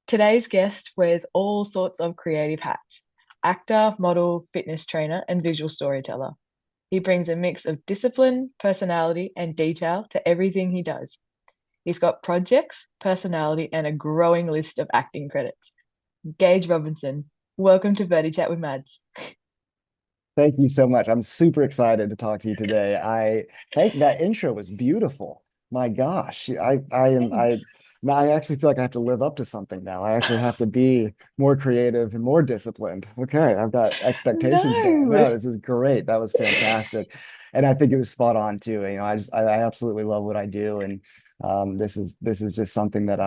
Today's guest wears all sorts of creative hats: actor, model, fitness trainer, and visual storyteller. He brings a mix of discipline, personality, and detail to everything he does. He's got projects, personality, and a growing list of acting credits. Gage Robinson, welcome to VertiChat with Mads. Thank you so much. I'm super excited to talk to you today. I think that intro was beautiful. My gosh, Thanks. now I actually feel like I have to live up to something now. I actually have to be more creative and more disciplined. Okay, I've got expectations now. No. No, this is great. That was fantastic. And I think it was spot on too. I absolutely love what I do. And this is just something that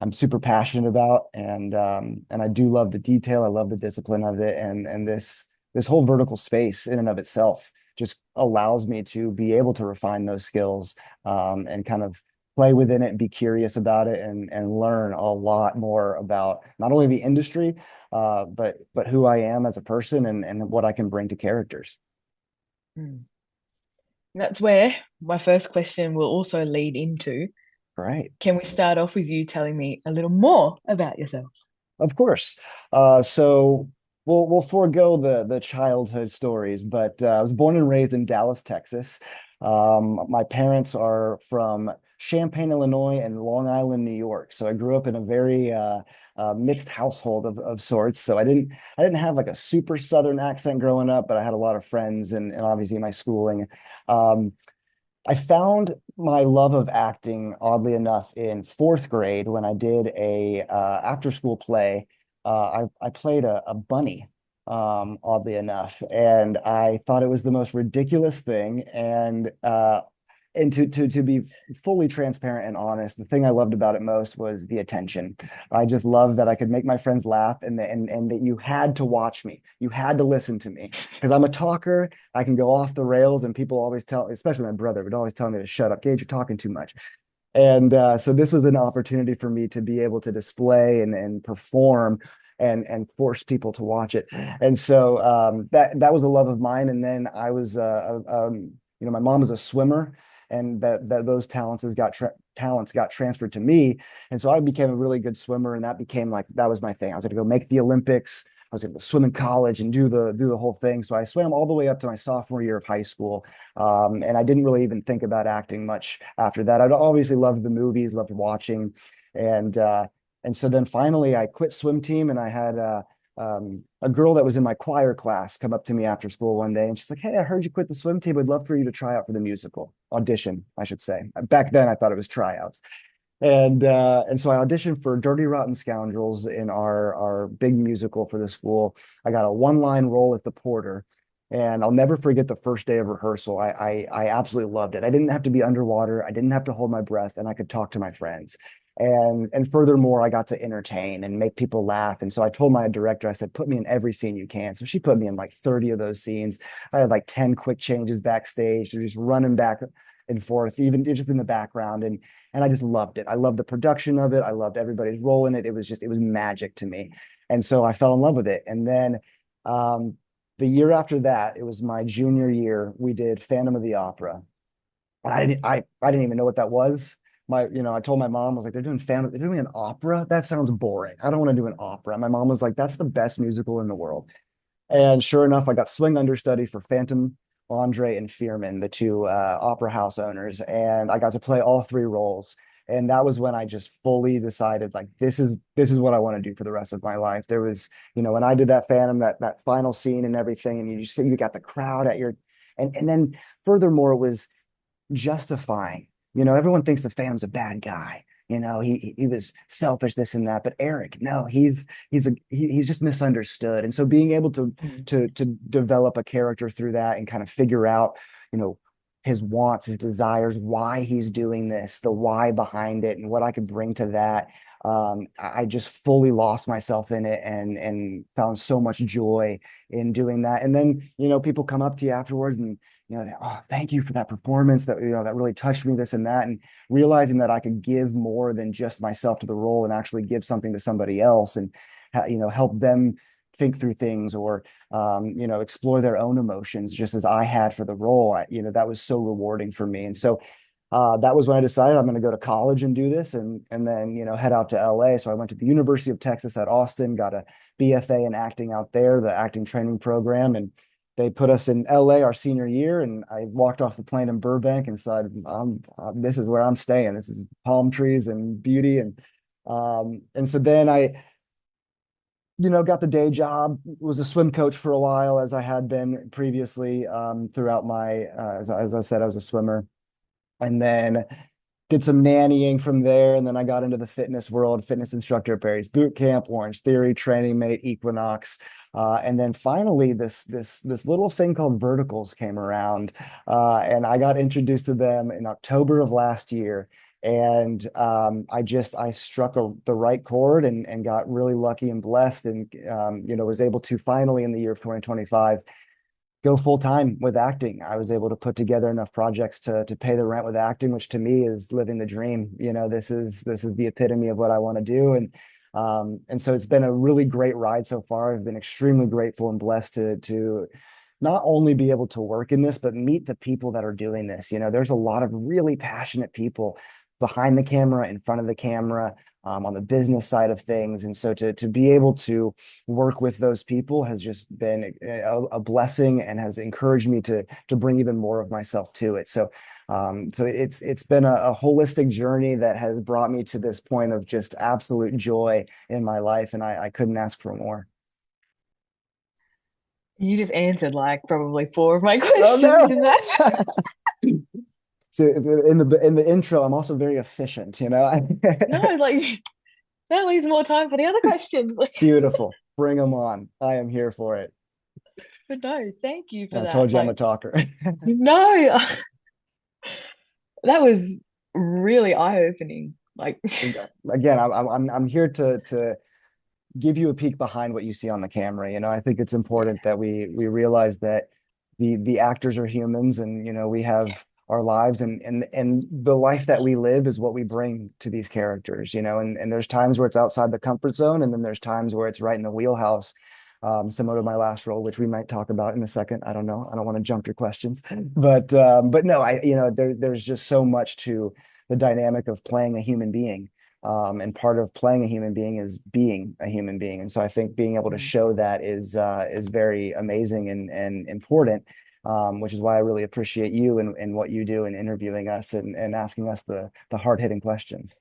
I'm super passionate about, and I do love the detail. I love the discipline of it, and this whole vertical space in and of itself just allows me to be able to refine those skills, and kind of play within it and be curious about it and learn a lot more about not only the industry, but who I am as a person and what I can bring to characters. Hmm. That's where my first question will also lead into. Right. Can we start off with you telling me a little more about yourself? Of course. So we'll forego the childhood stories, but I was born and raised in Dallas, Texas. My parents are from Champaign, Illinois, and Long Island, New York. So I grew up in a very mixed household of sorts. So I didn't have like a super Southern accent growing up, but I had a lot of friends and obviously my schooling. Um, I found my love of acting, oddly enough, in fourth grade when I did a after school play. I played a bunny, oddly enough, and I thought it was the most ridiculous thing. And to be fully transparent and honest, the thing I loved about it most was the attention. I just loved that I could make my friends laugh, and that you had to watch me, you had to listen to me because I'm a talker. I can go off the rails, and people always tell, especially my brother, would always tell me to shut up. Gage, you're talking too much. And so this was an opportunity for me to be able to display and perform and force people to watch it. And so that was a love of mine. And then I was, my mom was a swimmer, and that those talents got transferred to me. And so I became a really good swimmer, and that became like that was my thing. I was going to go make the Olympics. I was going to swim in college and do the whole thing. So I swam all the way up to my sophomore year of high school, and I didn't really even think about acting much after that. I'd obviously loved the movies, loved watching, and uh, and so then finally I quit swim team, and I had a girl that was in my choir class come up to me after school one day, and she's like, "Hey, I heard you quit the swim team. I'd love for you to try out for the musical audition, I should say." Back then, I thought it was tryouts. And so I auditioned for Dirty Rotten Scoundrels in our big musical for the school. I got a one-line role as the porter, and I'll never forget the first day of rehearsal. I absolutely loved it. I didn't have to be underwater. I didn't have to hold my breath, and I could talk to my friends. And furthermore, I got to entertain and make people laugh. And so I told my director, I said, put me in every scene you can. So she put me in like 30 of those scenes. I had like 10 quick changes backstage, just running back and forth, even just in the background. And I just loved it. I loved the production of it. I loved everybody's role in it. It was magic to me. And so I fell in love with it. And then the year after that, it was my junior year, we did Phantom of the Opera. I didn't even know what that was. I told my mom, I was like, they're doing an opera? That sounds boring. I don't want to do an opera. And my mom was like, that's the best musical in the world. And sure enough, I got swing understudy for Phantom, Andre, and Fearman, the two opera house owners, and I got to play all three roles. And that was when I just fully decided, like, this is what I want to do for the rest of my life. There was, when I did that Phantom, that final scene and everything, and you got the crowd at your, and then furthermore, it was justifying. Everyone thinks the Phantom's a bad guy. He was selfish, this and that. But Eric, no, he's just misunderstood. And so being able to Mm. to develop a character through that and kind of figure out, you know, his wants, his desires, why he's doing this, the why behind it, and what I could bring to that. I just fully lost myself in it and found so much joy in doing that. And then, people come up to you afterwards and oh, thank you for that performance that really touched me, this and that. And realizing that I could give more than just myself to the role and actually give something to somebody else and, help them think through things or, explore their own emotions just as I had for the role. That was so rewarding for me. And so That was when I decided I'm going to go to college and do this, and then head out to LA. So I went to the University of Texas at Austin, got a BFA in acting out there, the acting training program, and they put us in LA our senior year. And I walked off the plane in Burbank and said, this is where I'm staying. This is palm trees and beauty, and so then I got the day job, was a swim coach for a while as I had been previously throughout as I said, I was a swimmer, and then did some nannying from there. And then I got into the fitness world, fitness instructor at Barry's Boot Camp, Orange Theory, Training Mate, Equinox. And then finally, this little thing called Verticals came around, and I got introduced to them in October of last year. And I struck the right chord and got really lucky and blessed, and was able to finally in the year of 2025 go full time with acting. I was able to put together enough projects to pay the rent with acting, which to me is living the dream. This is the epitome of what I want to do, and so it's been a really great ride so far. I've been extremely grateful and blessed to not only be able to work in this, but meet the people that are doing this. There's a lot of really passionate people behind the camera, in front of the camera, on the business side of things. And so to be able to work with those people has just been a blessing and has encouraged me to bring even more of myself to it. So it's been a holistic journey that has brought me to this point of just absolute joy in my life, and I couldn't ask for more. You just answered like probably four of my Oh questions in no. that. So in the intro, I'm also very efficient, No, like that leaves more time for the other questions. Like, Beautiful. Bring them on. I am here for it. but no, thank you for I that. told you I'm a Like, talker. no, that was really eye-opening. Like, Again, I'm here to give you a peek behind what you see on the camera. I think it's yeah, important that we realize that the actors are humans, and we have our lives, and the life that we live is what we bring to these characters. And there's times where it's outside the comfort zone, and then there's times where it's right in the wheelhouse. Similar to my last role, which we might talk about in a second. I don't know. I don't want to jump your questions, but no, there's just so much to the dynamic of playing a human being, and part of playing a human being is being a human being. And so I think being able to mm, show that is very amazing and important, which is why I really appreciate you and what you do in interviewing us and asking us the hard-hitting questions.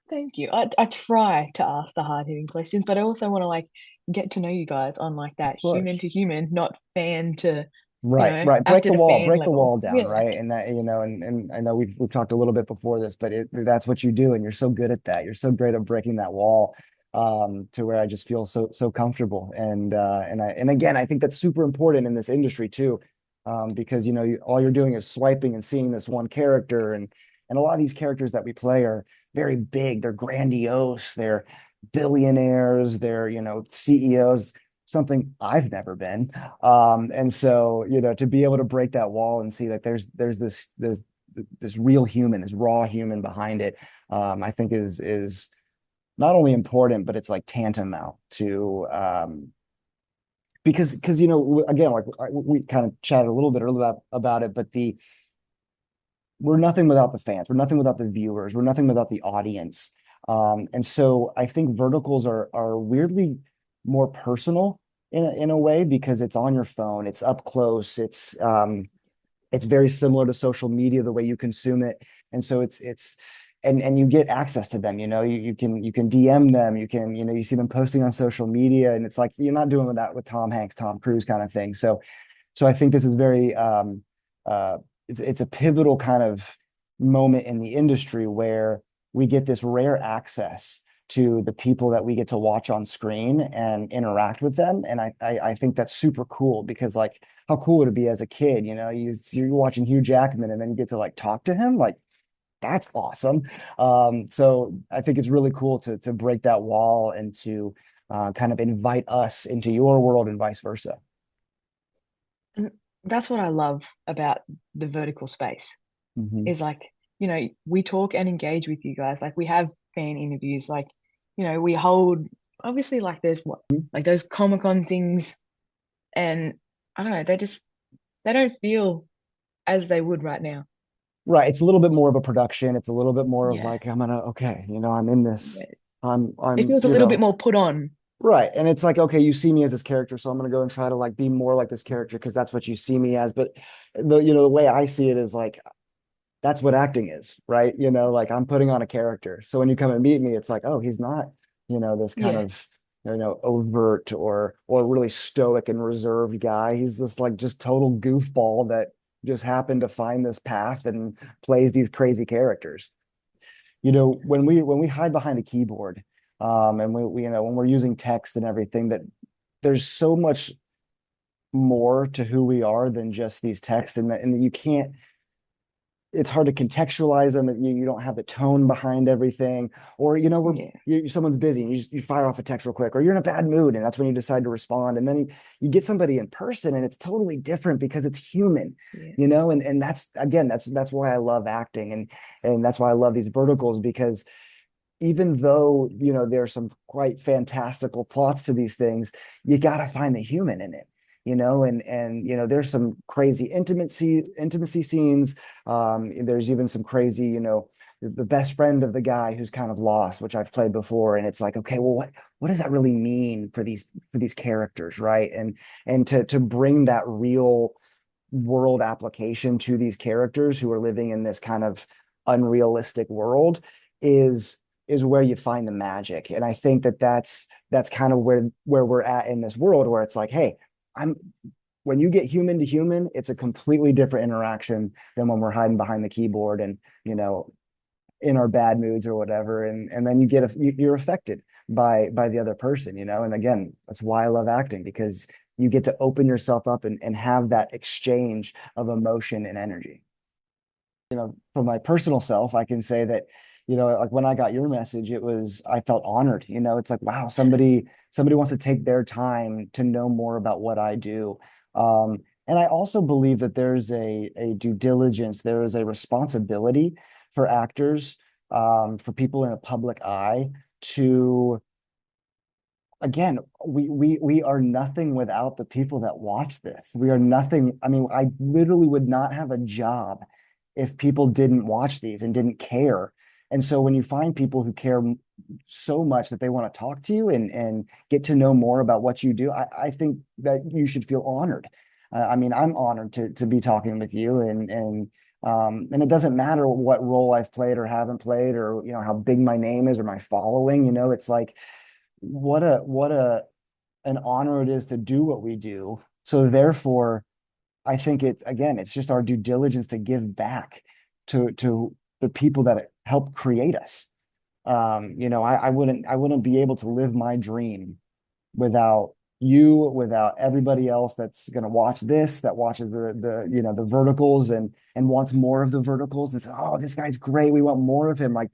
thank you. I try to ask the hard-hitting questions, but I also want to like get to know you guys on like Of that human course. to human, not fan to, Right, right. actor to fan Break the level. wall down, Yeah. right? And that, and I know we've talked a little bit before this, but that's what you do, and you're so good at that. You're so great at breaking that wall, to where I just feel so comfortable. And again, I think that's super important in this industry too, because all you're doing is swiping and seeing this one character, and a lot of these characters that we play are very big, they're grandiose, they're billionaires, they're CEOs, something I've never been. And so, to be able to break that wall and see that there's this real human, this raw human behind it, I think is not only important, but it's like tantamount to, because again, like we kind of chatted a little bit earlier about it, but we're nothing without the fans, we're nothing without the viewers, we're nothing without the audience. And so I think verticals are weirdly more personal in a way, because it's on your phone, it's up close, it's very similar to social media, the way you consume it. And so and you get access to them, you can DM them, you see them posting on social media, and it's like you're not doing that with Tom Hanks, Tom Cruise kind of thing. So I think this is very uh it's a pivotal kind of moment in the industry where we get this rare access to the people that we get to watch on screen and interact with them. And I think that's super cool, because like how cool would it be as a kid, you're watching Hugh Jackman and then you get to like talk to him, like that's awesome. So I think it's really cool to break that wall and to kind of invite us into your world and vice versa. And that's what I love about the vertical space Hmm. is like, we talk and engage with you guys. Like we have fan interviews, like, we hold obviously like there's what like those Comic-Con things, and I don't know, they don't feel as they would right now. right. It's a little bit more of a production. It's a little bit more of Yeah. like, I'm gonna, okay, I'm in this. Yeah. It I'm, feels a little bit more put on. right. And it's like, okay, you see me as this character, so I'm gonna go and try to like be more like this character because that's what you see me as. But the way I see it is like that's what acting is, right? Like I'm putting on a character. So when you come and meet me, it's like, oh, he's not, this kind Yeah. of, overt or really stoic and reserved guy. He's this like just total goofball that just happened to find this path and plays these crazy characters. When we hide behind a keyboard, and when we're using text and everything, that there's so much more to who we are than just these texts, and you can't it's hard to contextualize them. You don't have the tone behind everything, or Yeah. someone's busy and you fire off a text real quick, or you're in a bad mood and that's when you decide to respond, and then you get somebody in person and it's totally different because it's human, Yeah. and that's again that's why I love acting, and that's why I love these verticals, because even though there's some quite fantastical plots to these things, you got to find the human in it, and there's some crazy intimacy scenes. There's even some crazy, the best friend of the guy who's kind of lost, which I've played before, and it's like, okay, well, what does that really mean for these characters, right? And to bring that real world application to these characters who are living in this kind of unrealistic world is is where you find the magic. And I think that's kind of where we're at in this world, where it's like, hey, I'm when you get human to human, it's a completely different interaction than when we're hiding behind the keyboard and you know in our bad moods or whatever, and then you're affected by the other person, and again, that's why I love acting, because you get to open yourself up and have that exchange of emotion and energy. For my personal self, I can say that, like when I got your message, I felt honored. It's like, wow, somebody wants to take their time to know more about what I do. And I also believe that there's a due diligence, there is a responsibility for actors, for people in a public eye to, again, we are nothing without the people that watch this. We are nothing. I mean, I literally would not have a job if people didn't watch these and didn't care. And so when you find people who care so much that they want to talk to you and get to know more about what you do, I think that you should feel honored. I mean, I'm honored to be talking with you, and it doesn't matter what role I've played or haven't played, or how big my name is or my following. It's like what a an honor it is to do what we do. So therefore, I think it's just our due diligence to give back to the people that help create us. I wouldn't be able to live my dream without you, without everybody else that's going to watch this, that watches the verticals and wants more of the verticals and says, oh, this guy's great, we want more of him. Like,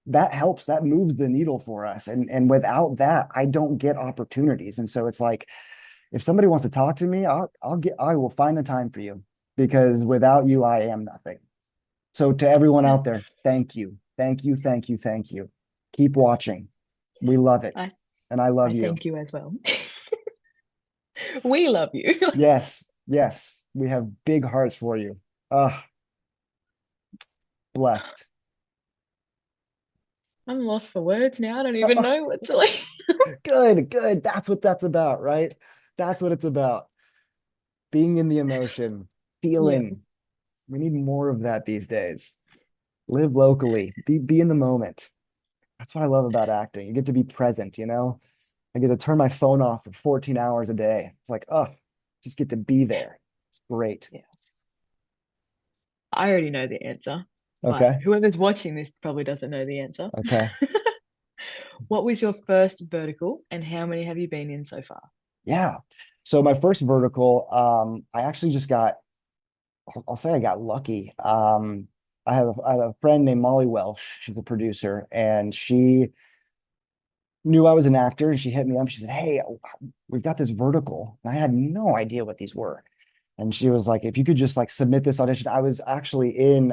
that helps, that moves the needle for us, and without that I don't get opportunities. And so it's like, if somebody wants to talk to me, I will find the time for you, because without you I am nothing. So to everyone Yeah. out there, thank you, thank you, thank you, thank you. Keep watching. We love it, I and I love I you. thank you as well. We love you. Yes, yes, we have big hearts for you. Ah, blessed. I'm lost for words now. I don't even know what to like. Good, good. That's what that's about, right? That's what it's about. Being in the emotion, Yeah. feeling. We need more of that these days. Live locally, be in the moment. That's what I love about acting. You get to be present. I get to turn my phone off for 14 hours a day. It's like, oh, just get to be there. It's great. Yeah. I already know the answer, but Okay. whoever's watching this probably doesn't know the answer. Okay. What was your first vertical and how many have you been in so far? Yeah. So my first vertical, I actually just got, I'll say I got lucky. I have a friend named Molly Welsh. She's a producer, and she knew I was an actor, and she hit me up. She said, hey, we've got this vertical. And I had no idea what these were. And she was like, if you could just like submit this audition. I was in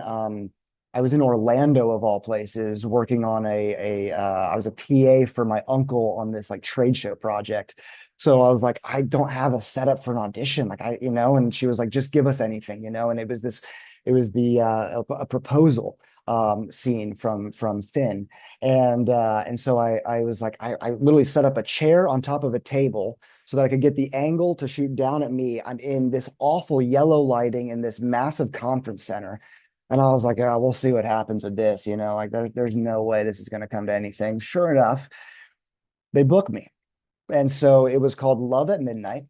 Orlando of all places, working on I was a PA for my uncle on this like trade show project. So I was like, I don't have a setup for an audition. Like and she was like, just give us anything, and It was the a proposal scene from Finn, and so I was like I literally set up a chair on top of a table so that I could get the angle to shoot down at me. I'm in this awful yellow lighting in this massive conference center. And I was like, oh, we'll see what happens with this, like there's no way this is going to come to anything. Sure enough, they booked me. And so it was called Love at Midnight.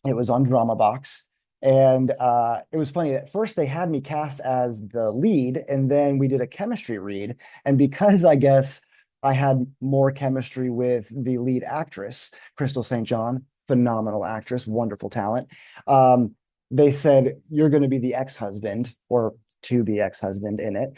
It was on Drama Box. And it was funny. At first, they had me cast as the lead, and then we did a chemistry read. And because I guess I had more chemistry with the lead actress, Crystal St. John, phenomenal actress, wonderful talent. They said, you're going to be the ex-husband or to be ex-husband in it,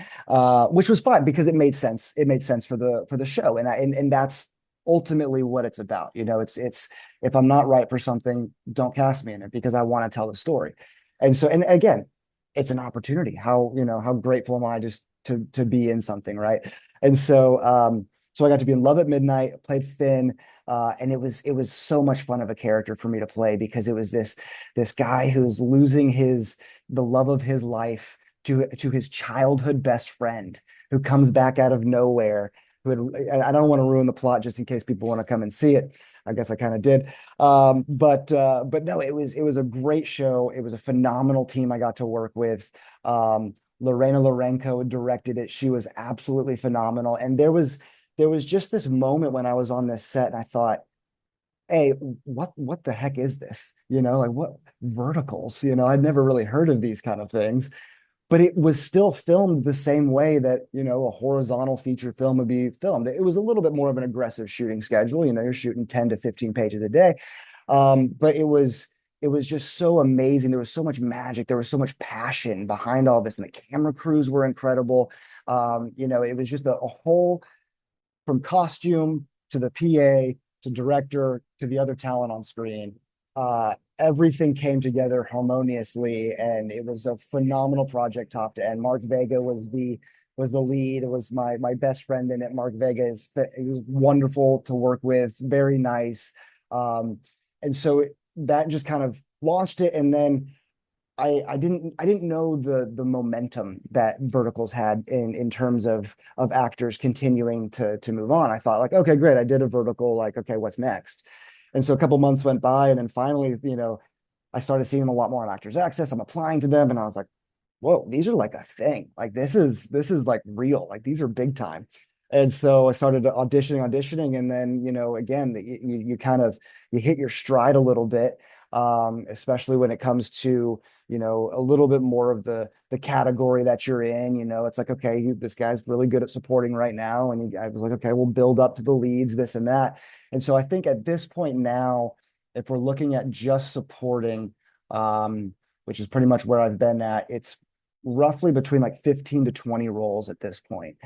which was fine because it made sense. It made sense for the show. And that's ultimately what it's about. It's if I'm not right for something, don't cast me in it because I want to tell the story. And so, and again, it's an opportunity. How grateful am I just to be in something, right? And so I got to be in Love at Midnight, played Finn, and it was so much fun of a character for me to play because it was this guy who's losing the love of his life to his childhood best friend who comes back out of nowhere. I don't want to ruin the plot just in case people want to come and see it. I guess I kind of did. But no, it was a great show. It was a phenomenal team I got to work with. Lorena Lorenko directed it. She was absolutely phenomenal. And there was just this moment when I was on this set and I thought, hey, what the heck is this? Like what verticals? I'd never really heard of these kind of things, but it was still filmed the same way that, a horizontal feature film would be filmed. It was a little bit more of an aggressive shooting schedule. You're shooting 10 to 15 pages a day. But it was just so amazing. There was so much magic. There was so much passion behind all this. And the camera crews were incredible. It was just a whole from costume to the PA to director to the other talent on screen. Everything came together harmoniously, and it was a phenomenal project top to end. Mark Vega was the lead. It was my best friend in it. Mark Vega he was wonderful to work with, very nice. And so that just kind of launched it, and then I didn't know the momentum that Verticals had in terms of actors continuing to move on. I thought like, okay, great, I did a vertical, like, okay, what's next? And so a couple months went by, and then finally, I started seeing them a lot more on Actors Access. I'm applying to them, and I was like, whoa, these are like a thing. Like this is like real. Like these are big time. And so I started auditioning, and then again, you kind of you hit your stride a little bit, especially when it comes to a little bit more of the category that you're in. It's like, okay, this guy's really good at supporting right now, and I was like, okay, we'll build up to the leads, this and that. And so I think at this point now, if we're looking at just supporting, which is pretty much where I've been at, it's roughly between like 15 to 20 roles at this point.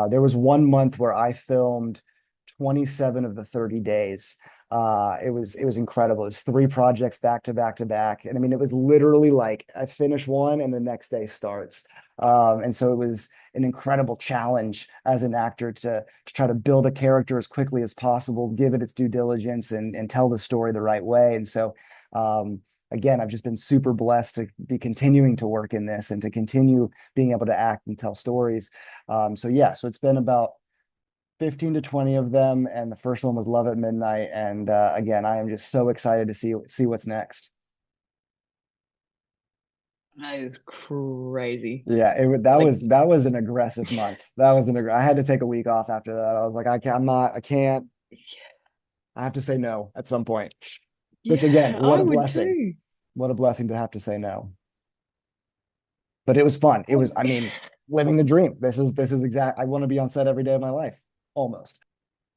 There was one month where I filmed 27 of the 30 days. It was incredible. It was three projects back to back to back. And I mean, it was literally like I finish one and the next day starts. And so it was an incredible challenge as an actor to try to build a character as quickly as possible, give it its due diligence and tell the story the right way. And so again, I've just been super blessed to be continuing to work in this and to continue being able to act and tell stories. So it's been about 15 to 20 of them, and the first one was Love at Midnight. And again, I am just so excited to see what's next. That is crazy. Yeah, that Like, was that was an aggressive month. I had to take a week off after that. I was like, I can't. I have to say no at some point. Which again, yeah, what I a would blessing. too. What a blessing to have to say no. But it was fun. It was, I mean, living the dream. This is exact. I want to be on set every day of my life, almost.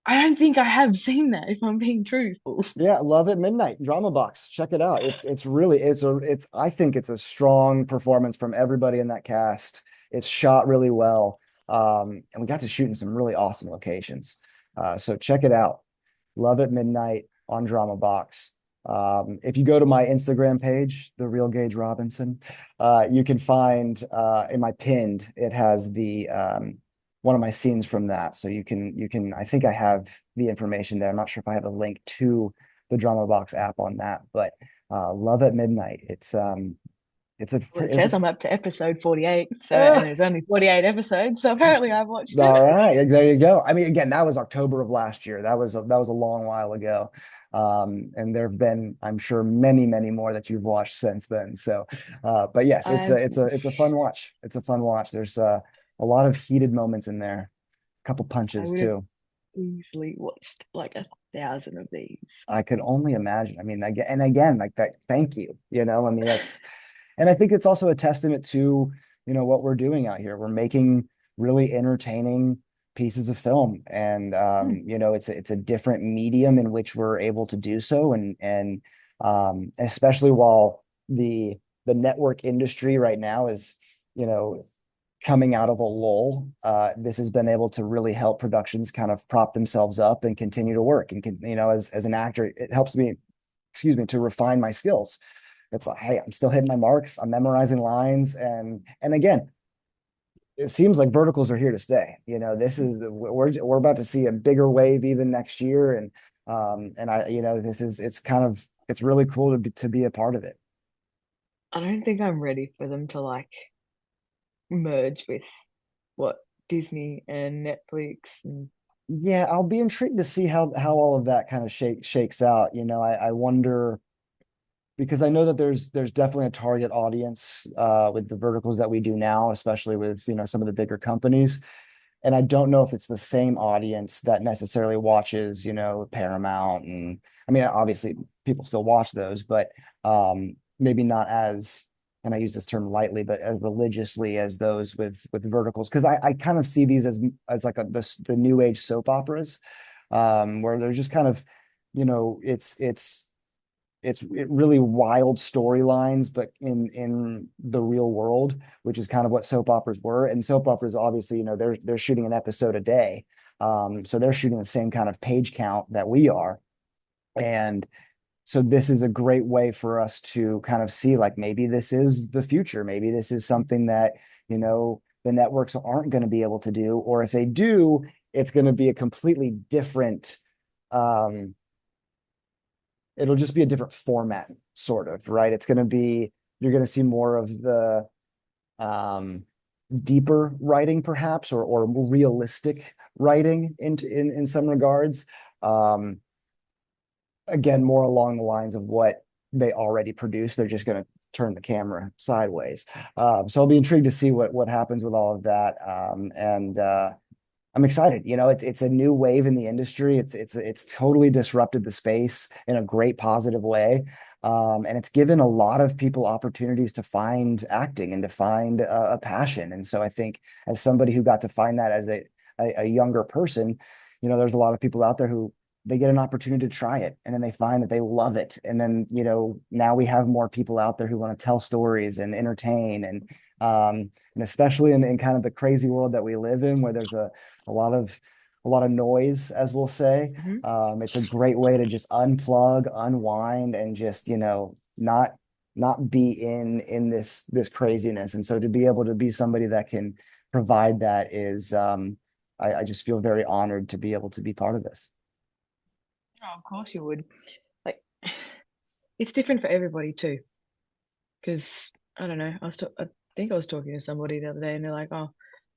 I don't think I have seen that, if I'm being truthful. Yeah, Love at Midnight, Drama Box. Check it out. It's really it's I think it's a strong performance from everybody in that cast. It's shot really well. And we got to shoot in some really awesome locations. So check it out. Love at Midnight on Drama Box. If you go to my Instagram page, The Real Gage Robinson, you can find in my pinned, it has the one of my scenes from that. So you can I think I have the information there. I'm not sure if I have a link to the Drama Box app on that, but Love at Midnight. It's Well, it it's a says I'm up to episode 48, so and ah, there's only 48 episodes, so apparently I've watched it. all right, there you go. I mean, again, that was October of last year. That was a long while ago. And there have been, I'm sure, many, many more that you've watched since then. So, but yes, I've it's a fun watch. It's a fun watch. There's a lot of heated moments in there, a couple I punches would have too. easily watched like 1,000 of these. I could only imagine. I mean, again, and again, like that, thank you. I mean, and I think it's also a testament to, what we're doing out here. We're making really entertaining pieces of film. And Hmm. it's a different medium in which we're able to do so. And especially while the network industry right now is, you know, coming out of a lull, this has been able to really help productions kind of prop themselves up and continue to work. And as an actor, it helps me, excuse me, to refine my skills. It's like, hey, I'm still hitting my marks. I'm memorizing lines, and again, it seems like verticals are here to stay. This is we're about to see a bigger wave even next year, and I, this is it's really cool to be a part of it. I don't think I'm ready for them to like merge with what Disney and Netflix and Yeah, I'll be intrigued to see how all of that kind of shakes out. I wonder because I know that there's definitely a target audience with the verticals that we do now, especially with some of the bigger companies. And I don't know if it's the same audience that necessarily watches, Paramount, and I mean, obviously people still watch those, but maybe not as, and I use this term lightly, but as religiously as those with verticals, because I kind of see these as like the new age soap operas, where they're just kind of, it's really wild storylines, but in the real world, which is kind of what soap operas were. And soap operas, obviously, they're shooting an episode a day, so they're shooting the same kind of page count that we are. And so this is a great way for us to kind of see, like, maybe this is the future. Maybe this is something that the networks aren't going to be able to do, or if they do, it's going to be a completely different. Um, it'll just be a different format, sort of, right? You're going to see more of the um, deeper writing, perhaps, or realistic writing in some regards. Um, Again, more along the lines of what they already produce. They're just going to turn the camera sideways. So I'll be intrigued to see what happens with all of that. And I'm excited. It's a new wave in the industry. It's totally disrupted the space in a great positive way. And it's given a lot of people opportunities to find acting and to find a passion. And so I think, as somebody who got to find that as a younger person, there's a lot of people out there who they get an opportunity to try it, and then they find that they love it. And then, now we have more people out there who want to tell stories and entertain, and especially in kind of the crazy world that we live in, where there's a lot of noise, as we'll say. Mhm. It's a great way to just unplug, unwind, and just not be in this craziness. And so to be able to be somebody that can provide that is, I just feel very honored to be able to be part of this. Oh, of course you would. Like, it's different for everybody too. Because I don't know, I think I was talking to somebody the other day, and they're like, "Oh,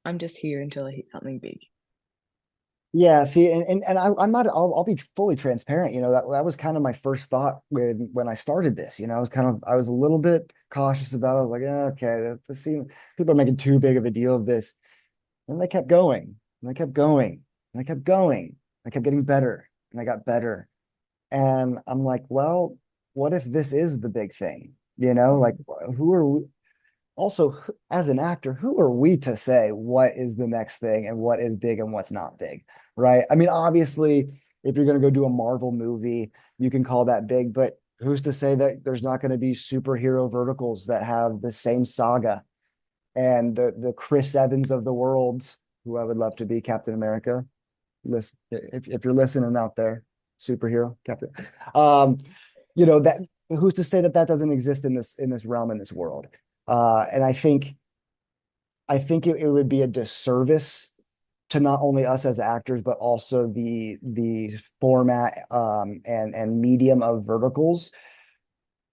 I'm just here until I hit something big." Yeah, see, and I'm not. I'll be fully transparent. That was kind of my first thought when I started this. I was a little bit cautious about it. I was like, okay, this seems people are making too big of a deal of this, and they kept going, and they kept going, and they kept going. I kept getting better, and I got better, and I'm like, well, what if this is the big thing? Like, who are we? Also, as an actor, who are we to say what is the next thing and what is big and what's not big, right? I mean, obviously, if you're going to go do a Marvel movie, you can call that big, but who's to say that there's not going to be superhero verticals that have the same saga and the Chris Evans of the world, who I would love to be Captain America. Listen, if you're listening out there, superhero Captain. Um, that who's to say that that doesn't exist in this realm, in this world? And I think it would be a disservice to not only us as actors, but also the format, and medium of verticals,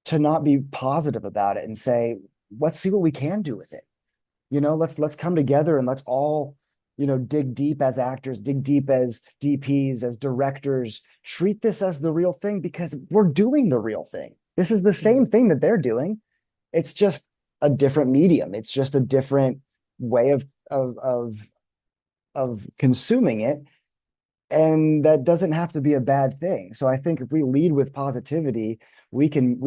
to not be positive about it and say, let's see what we can do with it. Let's come together and let's all, dig deep as actors, dig deep as DPs, as directors, treat this as the real thing because we're doing the real thing. This is the same Mm. thing that they're doing. It's just a different medium. It's just a different way of consuming it. And that doesn't have to be a bad thing. So I think if we lead with positivity, we can,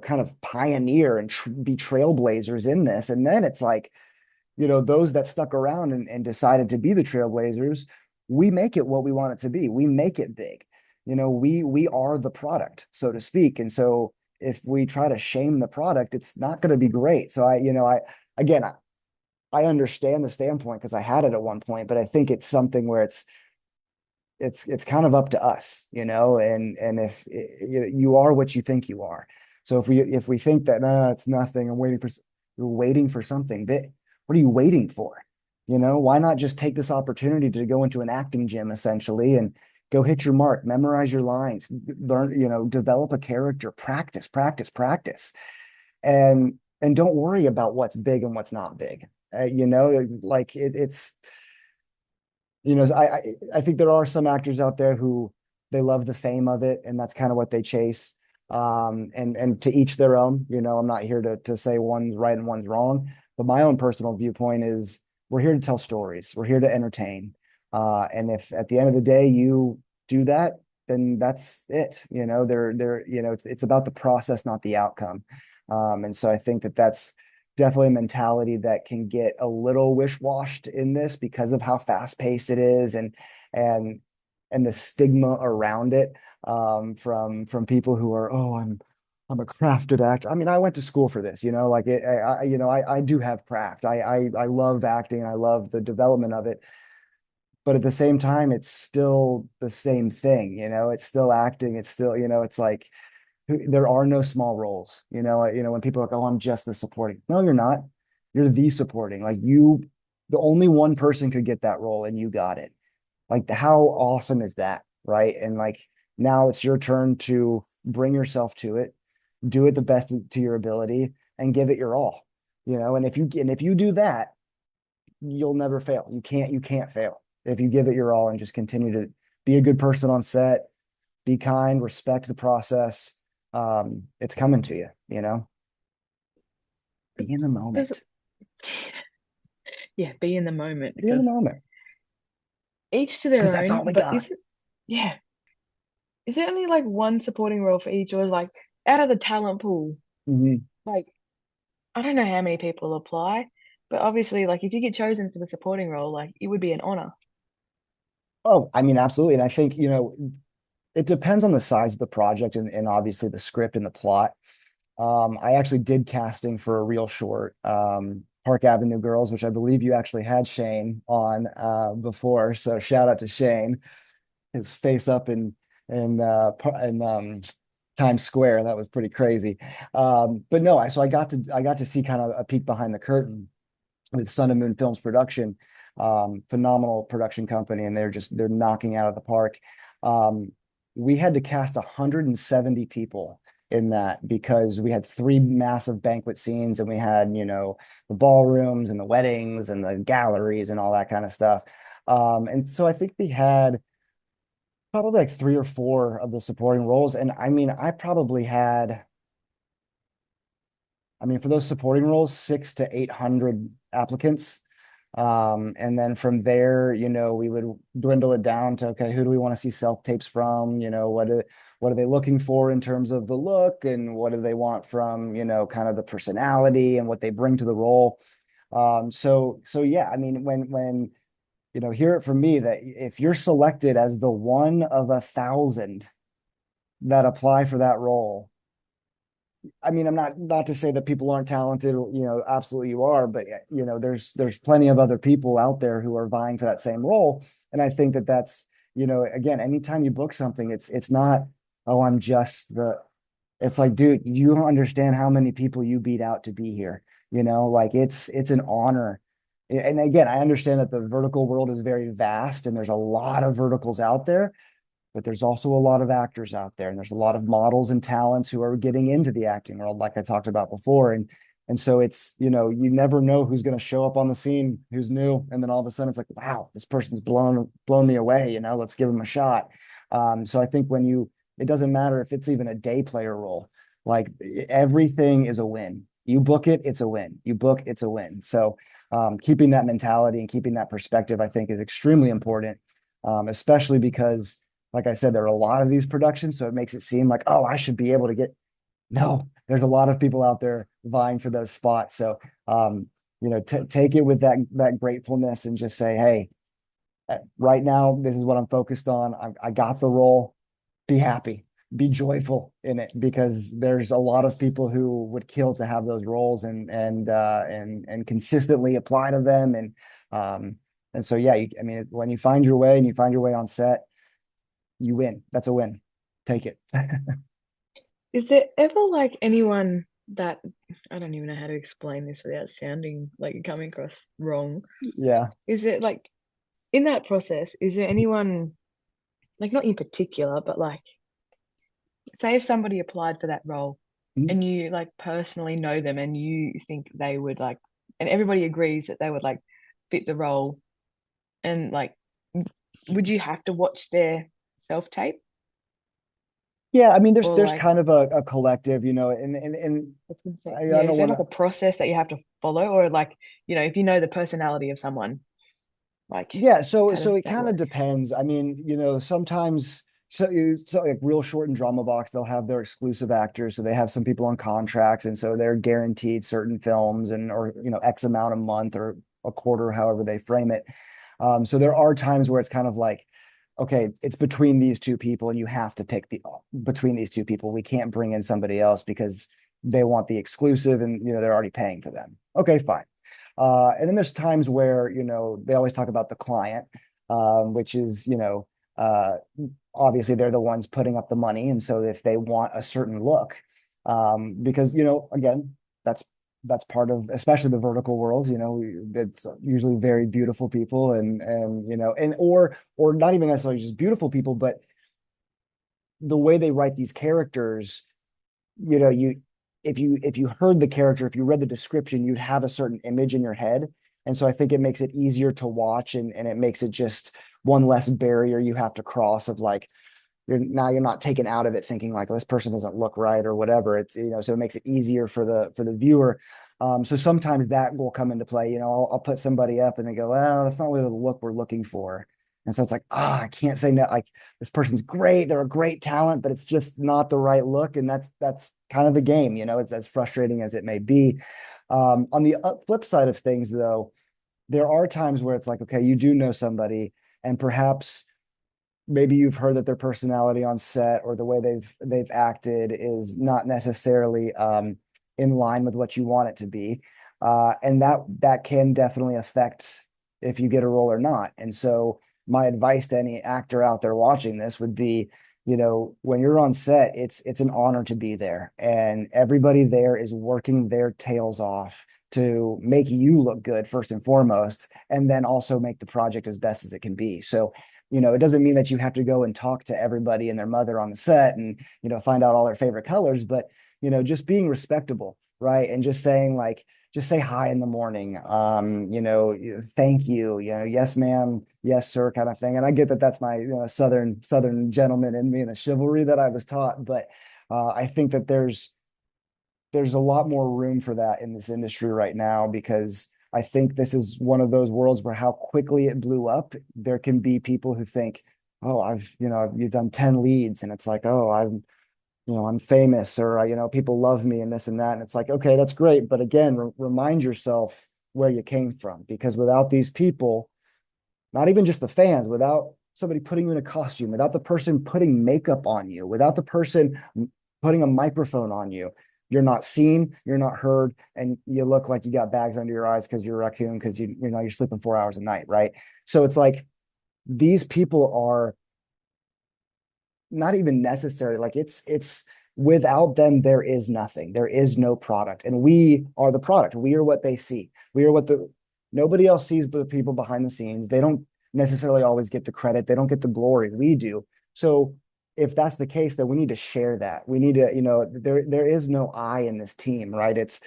kind of pioneer and be trailblazers in this. And then it's like, those that stuck around and decided to be the trailblazers, we make it what we want it to be. We make it big. We are the product, so to speak. And so if we try to shame the product, it's not going to be great. So again, I understand the standpoint because I had it at one point, but I think it's something where it's kind of up to us, and if you are what you think you are. So if we think that it's nothing, you're waiting for something. But what are you waiting for? Why not just take this opportunity to go into an acting gym essentially and go hit your mark, memorize your lines, learn, develop a character, practice, practice, practice, and don't worry about what's big and what's not big. Like it's I think there are some actors out there who they love the fame of it, and that's kind of what they chase. And to each their own. I'm not here to say one's right and one's wrong, but my own personal viewpoint is we're here to tell stories. We're here to entertain. And if at the end of the day you do that, then that's it. It's about the process, not the outcome. And so I think that that's definitely a mentality that can get a little wish-washed in this because of how fast-paced it is and and the stigma around it, from people who are, oh, I'm a crafted actor. I mean, I went to school for this, like I do have craft. I love acting and I love the development of it, but at the same time it's still the same thing. It's still acting. It's still, it's like there are no small roles. When people are like, "Oh, I'm just the supporting." No, you're not. You're the supporting. Like the only one person could get that role, and you got it. Like, how awesome is that, right? And like now it's your turn to bring yourself to it, do it the best to your ability, and give it your all. And if you do that, you'll never fail. You can't fail if you give it your all and just continue to be a good person on set, be kind, respect the process. It's coming to you. Be in the There's, moment. yeah, be in the moment Be in the because moment. each to Because their that's own, all we but got. yeah, is there only like one supporting role for each, or like out of the talent pool? Mhm. Like, I don't know how many people apply, but obviously, like, if you get chosen for the supporting role, like, it would be an honor. Oh, I mean, absolutely. And I think, it depends on the size of the project and obviously the script and the plot. I actually did casting for a real short, Park Avenue Girls, which I believe you actually had Shane on before. So shout out to Shane, his face up in Times Square. That was pretty crazy. But no, I got to see kind of a peek behind the curtain with Sun and Moon Films production, phenomenal production company, and they're knocking out of the park. Um, we had to cast 170 people in that because we had three massive banquet scenes and we had, the ballrooms and the weddings and the galleries and all that kind of stuff. And so I think we had probably like three or four of the supporting roles. And I mean, for those supporting roles, 600 to 800 applicants. And then from there, we would dwindle it down to, okay, who do we want to see self-tapes from? What are they looking for in terms of the look, and what do they want from, kind of the personality and what they bring to the role? So yeah, I mean, when hear it from me that if you're selected as the one of 1,000 that apply for that role, I mean, I'm not to say that people aren't talented, absolutely you are, but there's plenty of other people out there who are vying for that same role. And I think that that's, again, anytime you book something, it's not, oh, it's like, dude, you don't understand how many people you beat out to be here. Like it's an honor. And again, I understand that the vertical world is very vast and there's a lot of verticals out there, but there's also a lot of actors out there and there's a lot of models and talents who are getting into the acting world, like I talked about before. And And so it's, you never know who's going to show up on the scene, who's new. And then all of a sudden it's like, wow, this person's blown me away. Let's give them a shot. So I think it doesn't matter if it's even a day player role, like everything is a win. You book it, it's a win. You book, it's a win. So keeping that mentality and keeping that perspective, I think, is extremely important, especially because, like I said, there are a lot of these productions. So it makes it seem like, oh, I should be able to get. No, there's a lot of people out there vying for those spots. So, take it with that gratefulness and just say, hey, right now, this is what I'm focused on. I got the role. Be happy, be joyful in it, because there's a lot of people who would kill to have those roles and consistently apply to them. And so, yeah, I mean, when you find your way and you find your way on set, you win. That's a win. Take it. Is there ever like anyone that I don't even know how to explain this without sounding like you're coming across wrong? Yeah. Is it like in that process, is there anyone like not in particular, but like say if somebody applied for that role and you like personally know them and you think they would like and everybody agrees that they would like fit the role and like would you have to watch their self tape Yeah, I mean, there's or there's like kind of a collective, and what's gonna say I yeah, don't is there want like to. a process that you have to follow or like if you know the personality of someone like Yeah, so how does so it that kind of work? depends. I mean, sometimes so like real short and drama box, they'll have their exclusive actors, so they have some people on contracts, and so they're guaranteed certain films and or X amount a month or a quarter, however they frame it. So there are times where it's kind of like, okay, it's between these two people, and you have to pick between these two people. We can't bring in somebody else because they want the exclusive, and they're already paying for them. Okay, fine. And then there's times where, they always talk about the client, which is, uh, obviously they're the ones putting up the money. And so if they want a certain look, because, again, that's that's part of especially the vertical world, it's usually very beautiful people and or not even necessarily just beautiful people, but the way they write these characters, you if you heard the character, if you read the description, you'd have a certain image in your head. And so I think it makes it easier to watch, and it makes it just one less barrier you have to cross of like you're not taken out of it thinking like, oh, this person doesn't look right or whatever. It's so it makes it easier for the viewer. So sometimes that will come into play. I'll put somebody up and they go, well, that's not really the look we're looking for. And so it's like, I can't say no. Like this person's great, they're a great talent, but it's just not the right look. And that's kind of the game. It's as frustrating as it may be. On the flip side of things, though, there are times where it's like, okay, you do know somebody, and perhaps maybe you've heard that their personality on set or the way they've acted is not necessarily in line with what you want it to be, and that can definitely affect if you get a role or not. And so my advice to any actor out there watching this would be, when you're on set, it's an honor to be there, and everybody there is working their tails off to make you look good first and foremost, and then also make the project as best as it can be. So it doesn't mean that you have to go and talk to everybody and their mother on the set and, find out all their favorite colors, but, just being respectable, right? And just saying like, just say hi in the morning. Thank you, yes, ma'am, yes, sir, kind of thing. And I get that that's my, Southern gentleman in me and the chivalry that I was taught. But I think that there's a lot more room for that in this industry right now, because I think this is one of those worlds where how quickly it blew up. There can be people who think, oh, you've done 10 leads, and it's like, oh, I'm famous, or, people love me and this and that. And it's like, okay, that's great. But again, remind yourself where you came from, because without these people, not even just the fans, without somebody putting you in a costume, without the person putting makeup on you, without the person putting a microphone on you, you're not seen, you're not heard, and you look like you got bags under your eyes because you're a raccoon, because you're sleeping 4 hours a night, right? So it's like these people are not even necessary. Like it's without them, there is nothing. There is no product. And we are the product. We are what they see. We are what nobody else sees but the people behind the scenes. They don't necessarily always get the credit. They don't get the glory. We do. So if that's the case, then we need to share that. We need to, there is no I in this team, right? It's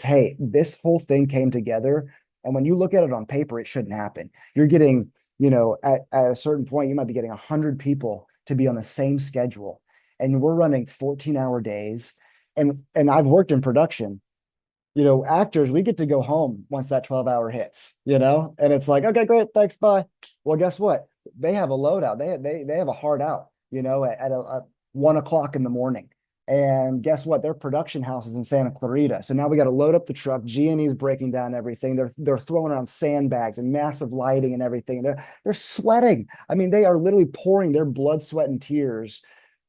hey, this whole thing came together. And when you look at it on paper, it shouldn't happen. You're getting, at a certain point, you might be getting 100 people to be on the same schedule. And we're running 14-hour days. And I've worked in production. Actors, we get to go home once that 12-hour hits, and it's like, okay, great, thanks, bye. Well, guess what? They have a loadout. They have a hard out, at 1 o'clock in the morning. And guess what? Their production house is in Santa Clarita. So now we got to load up the truck. G&E is breaking down everything. They're throwing around sandbags and massive lighting and everything. They're sweating. I mean, they are literally pouring their blood, sweat, and tears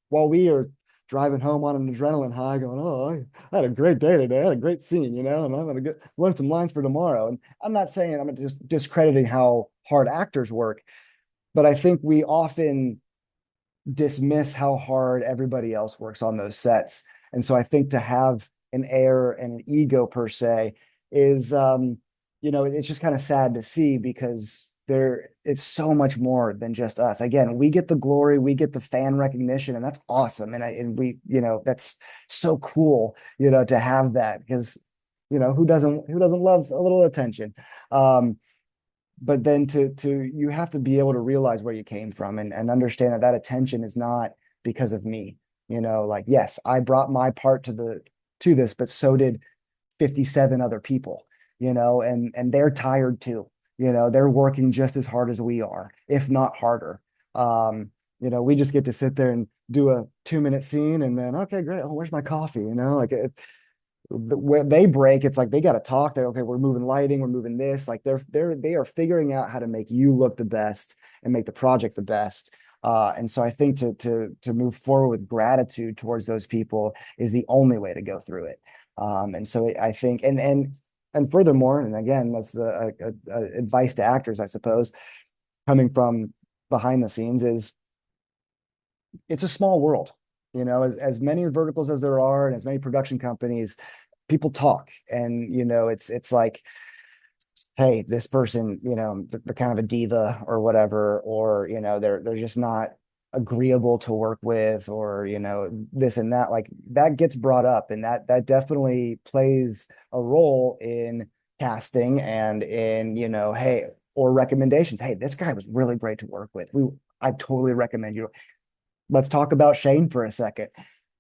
while we are driving home on an adrenaline high, going, "Oh, I had a great day today. I had a great scene, and I'm gonna learn some lines for tomorrow." And I'm not saying I'm just discrediting how hard actors work, but I think we often dismiss how hard everybody else works on those sets. And so I think to have an air and an ego per se is, it's just kind of sad to see because it's so much more than just us. Again, we get the glory, we get the fan recognition, and that's awesome. And we, that's so cool, to have that because, who doesn't love a little attention? But then you have to be able to realize where you came from and understand that attention is not because of me. Like, yes, I brought my part to this, but so did 57 other people, and they're tired too. They're working just as hard as we are, if not harder. We just get to sit there and do a 2-minute scene and then, okay, great. Oh, where's my coffee? Like when they break, it's like they got to talk. They're okay. We're moving lighting. We're moving this. Like they are figuring out how to make you look the best and make the project the best. And so I think to move forward with gratitude towards those people is the only way to go through it. And so I think, and furthermore, and again, that's a advice to actors, I suppose, coming from behind the scenes is it's a small world. As many verticals as there are, and as many production companies, people talk, and it's like, hey, this person, they're kind of a diva or whatever, or they're just not agreeable to work with, or this and that. Like that gets brought up, and that definitely plays a role in casting and in hey, or recommendations. Hey, this guy was really great to work with. I totally recommend you. Let's talk about Shane for a second.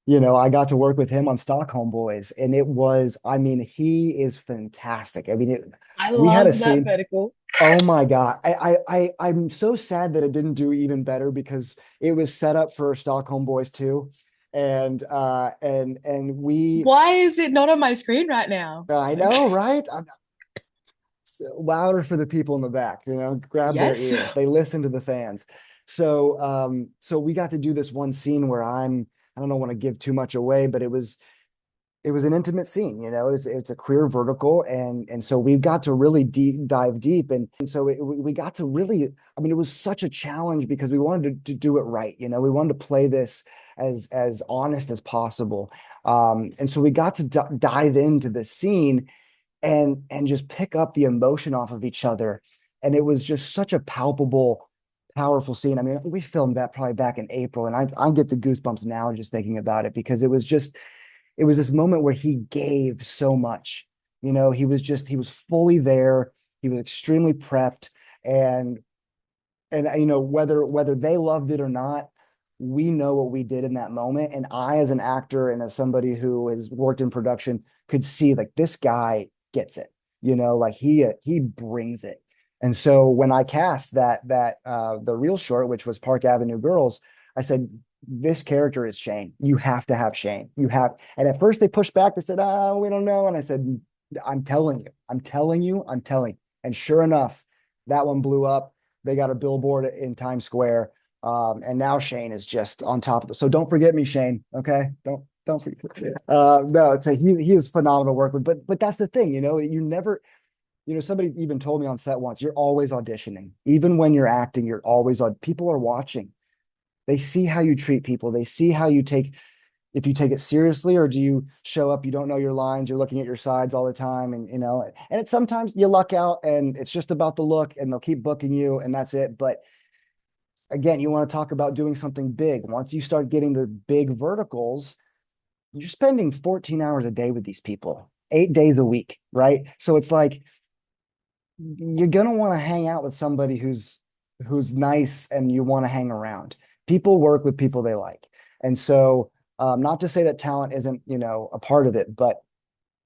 I got to work with him on Stockholm Boys, and I mean, he is fantastic. I mean, I we had a love that scene. vertical. Oh my God. I'm so sad that it didn't do even better because it was set up for Stockholm Boys too. And we, Why is it not on my screen right now? I know, right? I'm louder for the people in the back, grab their Yes. ears. They listen to the fans. So we got to do this one scene where I don't want to give too much away, but it was an intimate scene. It's a queer vertical, and so we got to really dive deep, and so we got to really. I mean, it was such a challenge because we wanted to do it right. We wanted to play this as honest as possible, and so we got to dive into the scene and just pick up the emotion off of each other, and it was just such a palpable. Powerful scene. I mean, we filmed that probably back in April, and I get the goosebumps now just thinking about it because it was this moment where he gave so much. He was fully there. He was extremely prepped, and whether they loved it or not, we know what we did in that moment. And I, as an actor and as somebody who has worked in production, could see like this guy gets it. Like he brings it. And so when I cast the real short, which was Park Avenue Girls, I said, this character is Shane. You have to have Shane. You have. And at first they pushed back. They said, "Oh, we don't know." And I said, "I'm telling you, I'm telling you, I'm telling." And sure enough, that one blew up. They got a billboard in Times Square. And now Shane is just on top of it. So don't forget me, Shane. Okay. Don't forget. No, he is phenomenal to work with. But that's the thing, you never, somebody even told me on set once, you're always auditioning. Even when you're acting, you're always on. People are watching. They see how you treat people. They see how if you take it seriously, or do you show up, you don't know your lines, you're looking at your sides all the time. And it's sometimes you luck out and it's just about the look and they'll keep booking you and that's it. But again, you want to talk about doing something big. Once you start getting the big verticals, you're spending 14 hours a day with these people, 8 days a week, right? So it's like you're gonna want to hang out with somebody who's nice and you want to hang around. People work with people they like. And so not to say that talent isn't, a part of it, but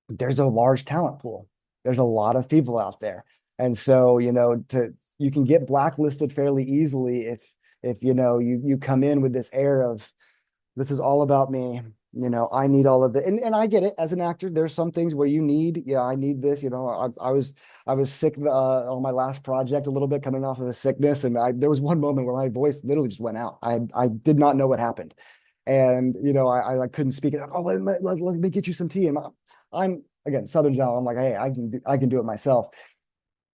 there's a large talent pool. There's a lot of people out there. And so, you can get blacklisted fairly easily if you come in with this air of this is all about me. I need all of it. And I get it as an actor. There's some things where you need, yeah, I need this. I was sick on my last project a little bit coming off of a sickness. And there was one moment where my voice literally just went out. I did not know what happened. And, I couldn't speak. Oh, let me get you some tea. And I'm again, Southern John. I'm like, hey, I can do it myself.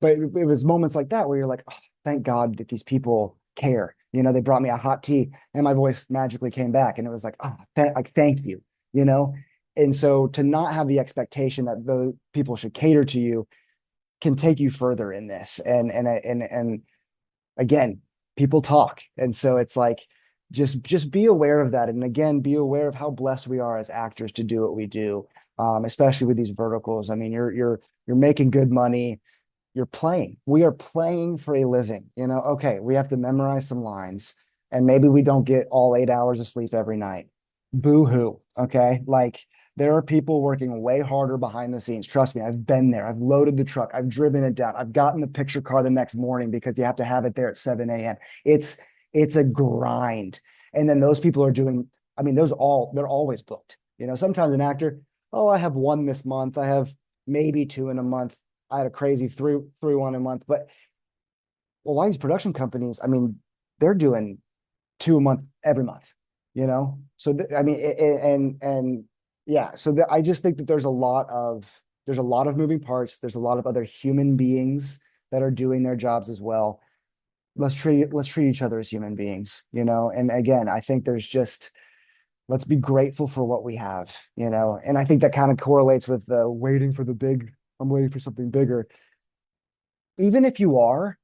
But it was moments like that where you're like, oh, thank God that these people care. They brought me a hot tea and my voice magically came back. And it was like, oh, thank you, you know? And so to not have the expectation that the people should cater to you can take you further in this. And again, people talk. And so it's like, just be aware of that. And again, be aware of how blessed we are as actors to do what we do. Especially with these verticals. I mean, you're making good money, you're playing. We are playing for a living. Okay, we have to memorize some lines and maybe we don't get all 8 hours of sleep every night. Boo hoo. Okay. Like there are people working way harder behind the scenes. Trust me, I've been there. I've loaded the truck. I've driven it down. I've gotten the picture car the next morning because you have to have it there at 7 a.m. It's a grind. And then those people are doing, I mean, they're always booked. Sometimes an actor, oh, I have one this month. I have maybe two in a month. I had a crazy three one a month, but a lot of these production companies, I mean, they're doing two a month every month, So I mean, and yeah, so I just think that there's a lot of moving parts. There's a lot of other human beings that are doing their jobs as well. Let's treat each other as human beings, And again, I think there's just let's be grateful for what we have, And I think that kind of correlates with the waiting for the big. I'm waiting for something bigger. Even if you are,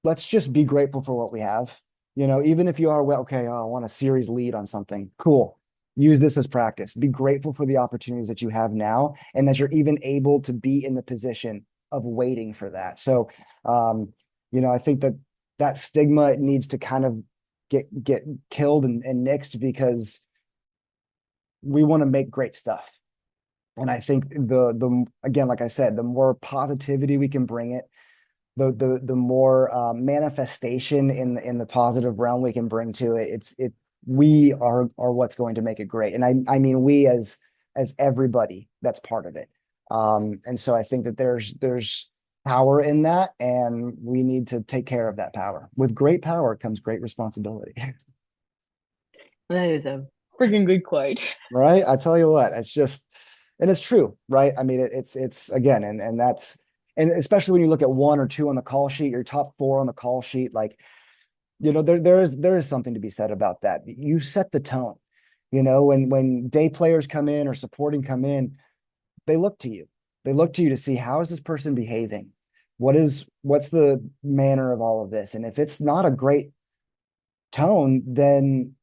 let's just be grateful for what we have. Even if you are, well, okay, I want a series lead on something. Cool. Use this as practice. Be grateful for the opportunities that you have now and that you're even able to be in the position of waiting for that. So, I think that stigma needs to kind of get killed and nixed because we want to make great stuff. And I think the again, like I said, the more positivity we can bring it, the more manifestation in the positive realm we can bring to it. We are what's going to make it great. And I mean we as everybody that's part of it. And so I think that there's power in that, and we need to take care of that power. With great power comes great responsibility. That is a freaking good quote. Right? I tell you what, and it's true, right? I mean, it's again, and especially when you look at one or two on the call sheet, your top four on the call sheet, like, there is something to be said about that. You set the tone. When day players come in or supporting come in, they look to you. They look to you to see how is this person behaving? What's the manner of all of this? And if it's not a great tone, then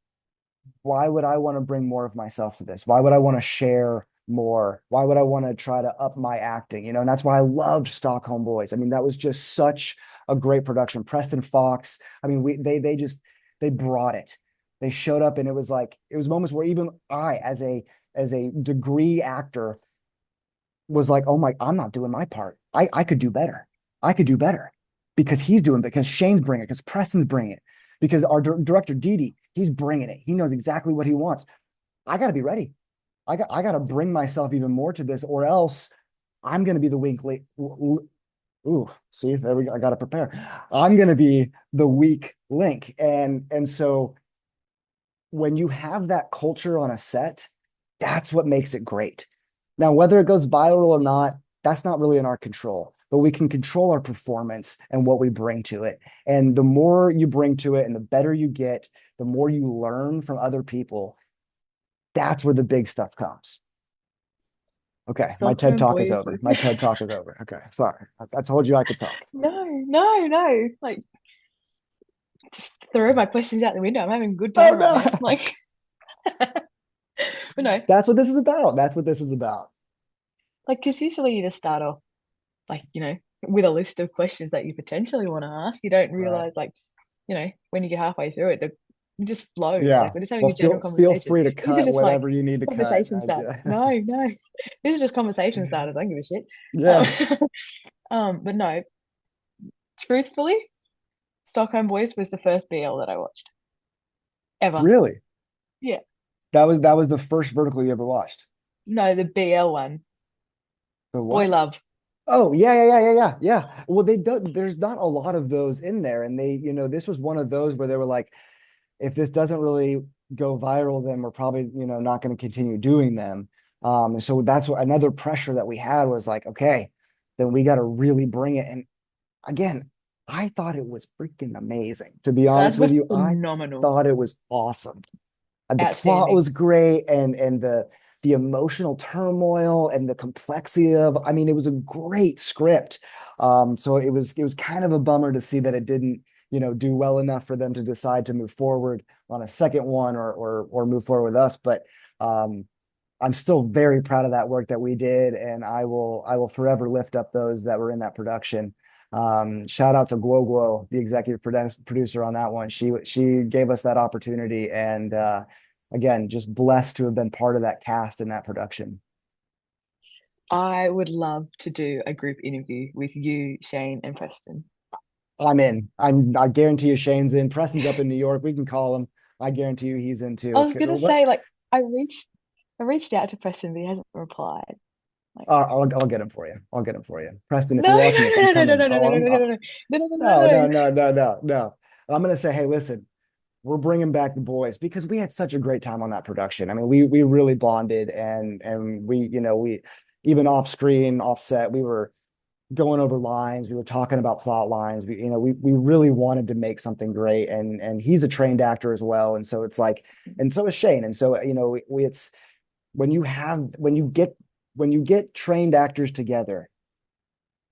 why would I want to bring more of myself to this? Why would I want to share more? Why would I want to try to up my acting? And that's why I loved Stockholm Boys. I mean, that was just such a great production. Preston Fox. I mean, they brought it. They showed up, and it was moments where even I, as a degree actor, was like, oh my, I'm not doing my part. I could do better. I could do better because he's doing it, because Shane's bringing it, because Preston's bringing it, because our director Didi, he's bringing it. He knows exactly what he wants. I got to be ready. I got to bring myself even more to this, or else I'm going to be the weak link. Ooh, see, there we go. I got to prepare. I'm going to be the weak link, and so when you have that culture on a set, that's what makes it great. Now, whether it goes viral or not, that's not really in our control, but we can control our performance and what we bring to it. And the more you bring to it and the better you get, the more you learn from other people, that's where the big stuff comes. Okay, my TED Stockholm talk is Boys over. was My TED talk is over. Okay, sorry. I told you I could talk. no, no, no. Like just throw my questions out the window. I'm having a good Oh time right no. now. Like, but no, That's what this is about. That's what this is about. like, because usually you just start off, like, with a list of questions that you potentially want to ask. You don't Right. realize, like, when you get halfway through it, it just flows. Yeah. Like, we're just having Well, a general feel conversation. free to These are cut just like whatever you need to cut. conversation starters. No, no, these are just conversation starters. I don't give a shit. Yeah. Um, but no, truthfully, Stockholm Boys was the first BL that I watched ever. Really? Yeah. That was the first vertical you ever watched. No, the BL one. The Boy what? Love. Oh, yeah, yeah, yeah, yeah, yeah, yeah. Well, there's not a lot of those in there. And this was one of those where they were like, if this doesn't really go viral, then we're probably, not going to continue doing them. And so that's what another pressure that we had was like, okay, then we got to really bring it. And again, I thought it was freaking amazing. To be honest That with was you, I phenomenal. thought it was awesome. And the plot Outstanding. was great, and the emotional turmoil and the complexity of, I mean, it was a great script. So it was kind of a bummer to see that it didn't, do well enough for them to decide to move forward on a second one, or move forward with us. But um, I'm still very proud of that work that we did, and I will forever lift up those that were in that production. Shout out to Guo Guo, the executive producer on that one. She gave us that opportunity, and again, just blessed to have been part of that cast in that production. I would love to do a group interview with you, Shane, and Preston. I'm in. I guarantee you Shane's in. Preston's up in New York. We can call him. I guarantee you he's in I too. was Okay, gonna let's. say, like, I reached out to Preston, but he hasn't replied. Like, I'll get him for you. I'll get him for you. Preston, if no, you're no, watching this, I'm no, no, no, coming. no, no, Oh, no, no, I'm. no, no, no, no, no, no, No, no, no, no. no, no, no, no. I'm gonna say, hey, listen, we're bringing back the boys because we had such a great time on that production. I mean, we really bonded, and we even off screen, offset, we were going over lines, we were talking about plot lines. We really wanted to make something great, and he's a trained actor as well, and so it's like, and so is Shane, and so it's when you get trained actors together,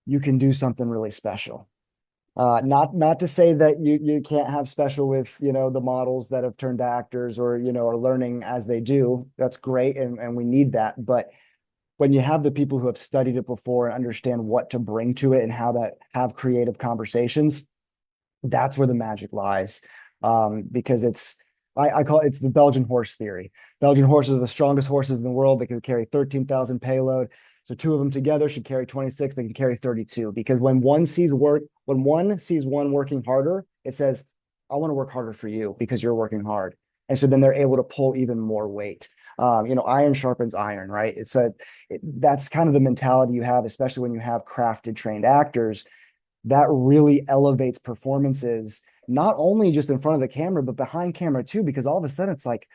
you can do something really special. Not to say that you can't have special with the models that have turned to actors, or are learning as they do. That's great, and we need that. But when you have the people who have studied it before and understand what to bring to it and how to have creative conversations, that's where the magic lies. Because I call it's the Belgian horse theory. Belgian horses are the strongest horses in the world. They can carry 13,000 payload. So two of them together should carry 26. They can carry 32, because when one sees one working harder, it says, I want to work harder for you because you're working hard. And so then they're able to pull even more weight. Iron sharpens iron, right? That's kind of the mentality you have, especially when you have crafted, trained actors. That really elevates performances, not only just in front of the camera, but behind camera too, because all of a sudden it's like,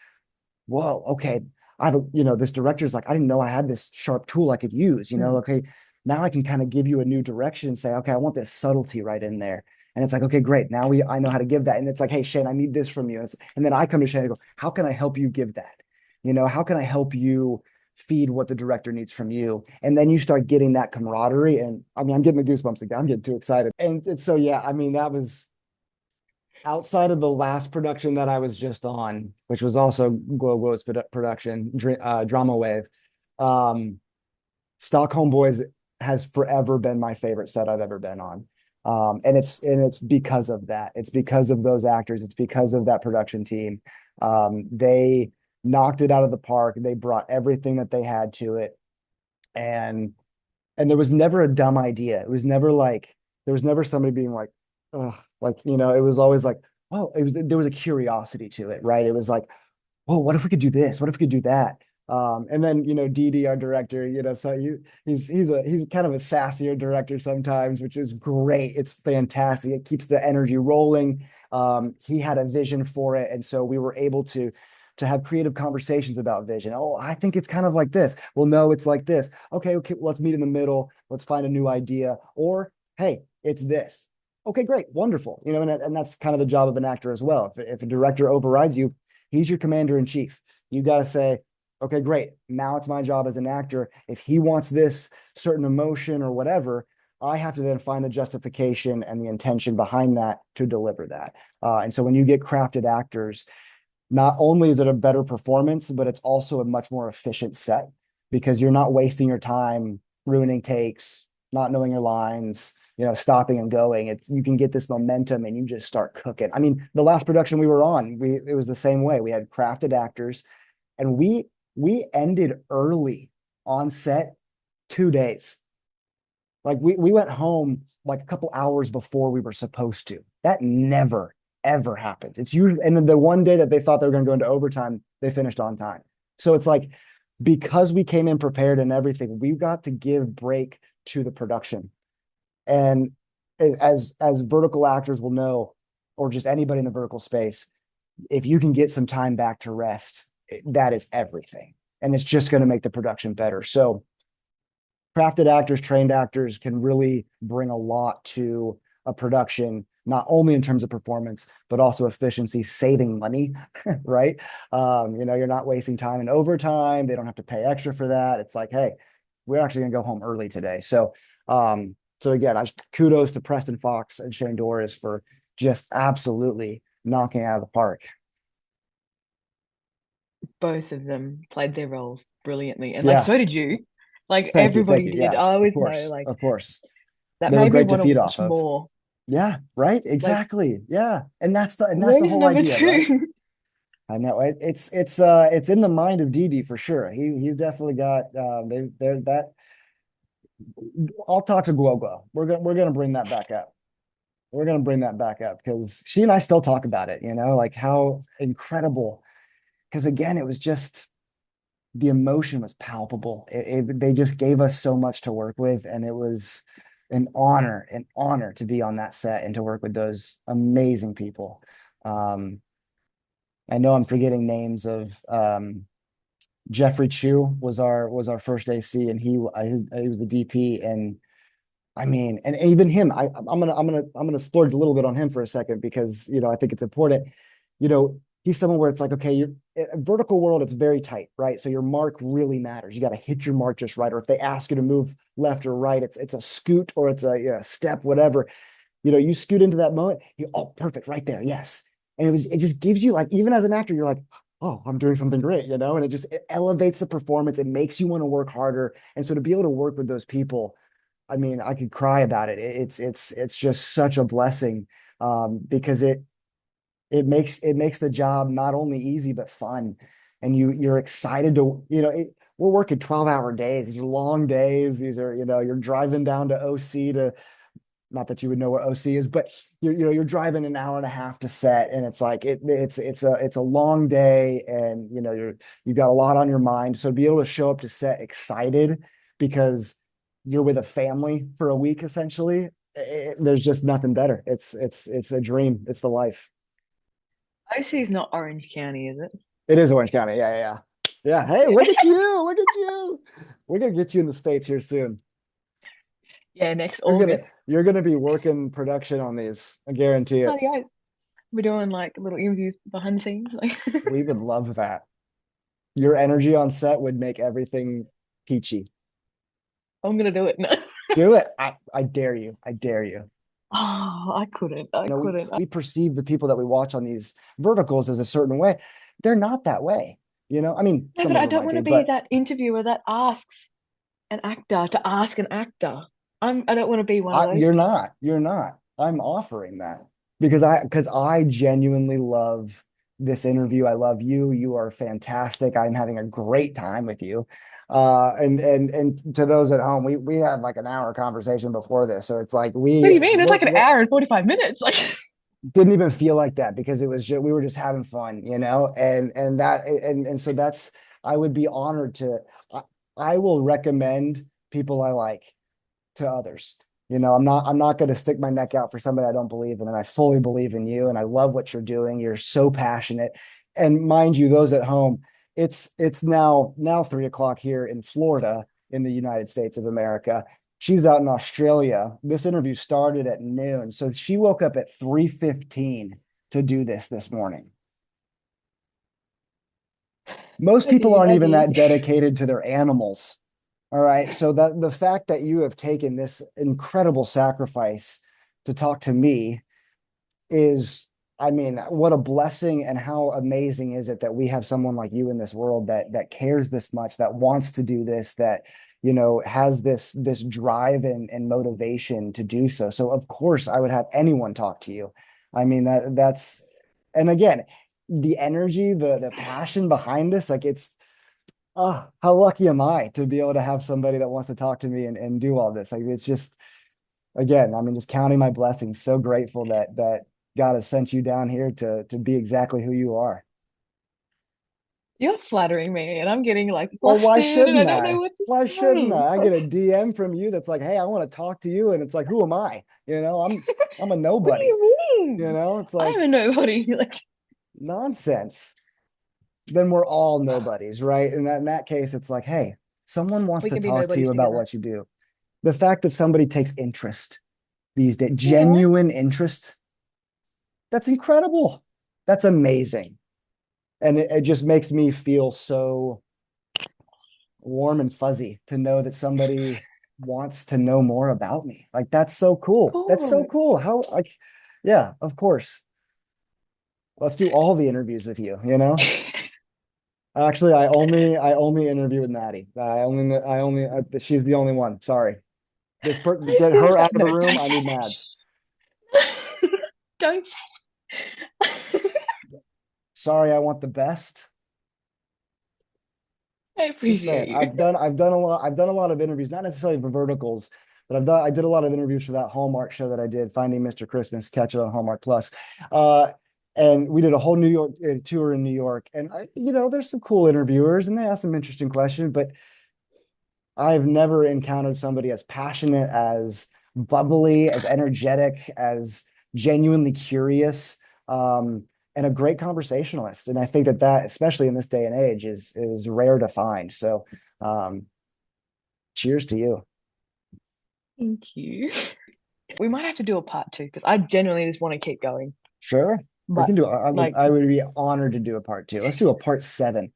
whoa, okay, this director's like, I didn't know I had this sharp tool I could use, Mm. okay, now I can kind of give you a new direction and say, okay, I want this subtlety right in there. And it's like, okay, great. Now I know how to give that. And it's like, hey, Shane, I need this from you. And then I come to Shane and go, how can I help you give that? How can I help you feed what the director needs from you? And then you start getting that camaraderie. And I mean, I'm getting the goosebumps again. I'm getting too excited. And so, yeah, I mean, that was outside of the last production that I was just on, which was also Globo's production, Drama Wave. Um, Stockholm Boys has forever been my favorite set I've ever been on. And it's because of that. It's because of those actors. It's because of that production team. They knocked it out of the park. They brought everything that they had to it, and there was never a dumb idea. It was never like there was never somebody being like, oh, like it was always like, oh, there was a curiosity to it, right? It was like, oh, what if we could do this? What if we could do that? And then Dee, our director, so he's kind of a sassier director sometimes, which is great. It's fantastic. It keeps the energy rolling. He had a vision for it, and so we were able to have creative conversations about vision. Oh, I think it's kind of like this. Well, no, it's like this. Okay, okay, let's meet in the middle. Let's find a new idea. Or, hey, it's this. Okay, great, wonderful. And that's kind of the job of an actor as well. If a director overrides you, he's your commander in chief. You got to say, okay, great. Now it's my job as an actor. If he wants this certain emotion or whatever, I have to then find the justification and the intention behind that to deliver that. And so when you get crafted actors, not only is it a better performance, but it's also a much more efficient set because you're not wasting your time ruining takes, not knowing your lines, stopping and going. It's you can get this momentum and you just start cooking. I mean, the last production we were on, it was the same way. We had crafted actors and we ended early on set 2 days. Like we went home like a couple hours before we were supposed to. That never ever happens. It's usually, and then the one day that they thought they were going to go into overtime, they finished on time. So it's like because we came in prepared and everything, we've got to give break to the production. And as vertical actors will know, or just anybody in the vertical space, if you can get some time back to rest, that is everything. And it's just going to make the production better. So crafted actors, trained actors can really bring a lot to a production, not only in terms of performance, but also efficiency, saving money, right? You're not wasting time in overtime. They don't have to pay extra for that. It's like, hey, we're actually gonna go home early today. So again, kudos to Preston Fox and Shane Doris for just absolutely knocking it out of the park. Both of them played their roles brilliantly. And like Yeah, so did you. Like thank you, thank everybody you. did. Yeah, I of always know course, like of course. that They were made me great to want to feed watch off of. more. Yeah, right. Like Exactly. Yeah. And that's the where's whole number idea, right? two? I know it's in the mind of Didi for sure. He's definitely got there that I'll talk to Guoguo. We're gonna bring that back up. We're gonna bring that back up because she and I still talk about it, like how incredible. Because again, it was just the emotion was palpable. They just gave us so much to work with, and it was an honor to be on that set and to work with those amazing people. Um, I know I'm forgetting names of Jeffrey Chu was our first AC, and he was the DP, and I mean, and even him, I'm gonna splurge a little bit on him for a second because I think it's important. He's someone where it's like, okay, you're a vertical world, it's very tight, right? So your mark really matters. You got to hit your mark just right. Or if they ask you to move left or right, it's a scoot or it's a step, whatever. You scoot into that moment, perfect, right there, yes. And it just gives you like, even as an actor, you're like, oh, I'm doing something great, and it elevates the performance. It makes you want to work harder. And so to be able to work with those people, I mean, I could cry about it. It's just such a blessing because it makes the job not only easy but fun, and you're excited to we're working 12-hour days. These are long days. These are you're driving down to OC to not that you would know what OC is, but you're driving an hour and a half to set, and it's like it's a long day, and you've got a lot on your mind. So to be able to show up to set excited because you're with a family for a week essentially, there's just nothing better. It's a dream. It's the life. OC is not Orange County, is it? It is Orange County. Yeah, yeah, yeah. Yeah. Hey, Yeah. look at you! Look at you! We're gonna get you in the States here soon. Yeah, next You're gonna August. you're gonna be working production on these. I guarantee it. Bloody oath. We're doing like little interviews behind the scenes. Like We would love that. Your energy on set would make everything peachy. I'm gonna do it. No. Do it. I dare you. I dare you. Oh, I couldn't. I We couldn't. we perceive the people that we watch on these verticals as a certain way. They're not that way. I mean, No, some but of I them don't might want be, to be but that interviewer that asks an actor to ask an actor. I don't want to be one of those you're people. not. You're not. I'm offering that because I genuinely love this interview. I love you. You are fantastic. I'm having a great time with you. And to those at home, we had like an hour conversation before this, so it's like What we do you mean? It's we're, like an we're hour and 45 minutes. Like didn't even feel like that because we were just having fun, and so that's I would be honored to I, I will recommend people I like to others. I'm not going to stick my neck out for somebody I don't believe in, and I fully believe in you, and I love what you're doing. You're so passionate, and mind you, those at home, it's now 3 o'clock here in Florida in the United States of America. She's out in Australia. This interview started at noon, so she woke up at 3:15 to do this morning. Most people bloody, aren't even bloody. that dedicated to their animals. All right. So that the fact that you have taken this incredible sacrifice to talk to me is, I mean, what a blessing, and how amazing is it that we have someone like you in this world that cares this much, that wants to do this, that has this drive and motivation to do so. So of course I would have anyone talk to you. I mean that's, and again, the energy, the passion behind this, like it's, how lucky am I to be able to have somebody that wants to talk to me and do all this. Like it's just, again, I mean, just counting my blessings, so grateful that God has sent you down here to be exactly who you are. You're flattering me, and I'm getting like Well, why flustered, and I shouldn't don't know I? what to Why shouldn't say. I? I get a DM from you that's like, "Hey, I want to talk to you," and it's like, "Who am I?" I'm a What do nobody. you mean? It's I like am a nobody. Like, nonsense. Then we're all nobodies, right? And in that case, it's like, hey, someone wants we to can be talk to you nobodies about together. what you do. The fact that somebody takes interest these days, Yeah, genuine interest, that's incredible. That's amazing. And it just makes me feel so warm and fuzzy to know that somebody wants to know more about me. Like that's so of cool. That's so course. cool. How, like, yeah, of course. Let's do all the interviews with you. Actually, I only interview with Maddie. She's the only one. Sorry. I Get feel her out that. of the No, room. don't I say need Mads. that. Don't say that. Sorry, I want the best. I Just appreciate saying. you. I've done a lot of interviews, not necessarily for verticals, but I did a lot of interviews for that Hallmark show that I did, Finding Mr. Christmas, catch it on Hallmark Plus. Uh, and we did a whole New York tour in New York. And there's some cool interviewers and they ask some interesting questions, but I've never encountered somebody as passionate, as bubbly, as energetic, as genuinely curious, and a great conversationalist. And I think that, especially in this day and age, is rare to find. So, um, cheers to you. Thank you. We might have to do a part two because I genuinely just want to keep going. Sure, we But can do. I would like, I would be honored to do a part two. Let's do a part seven.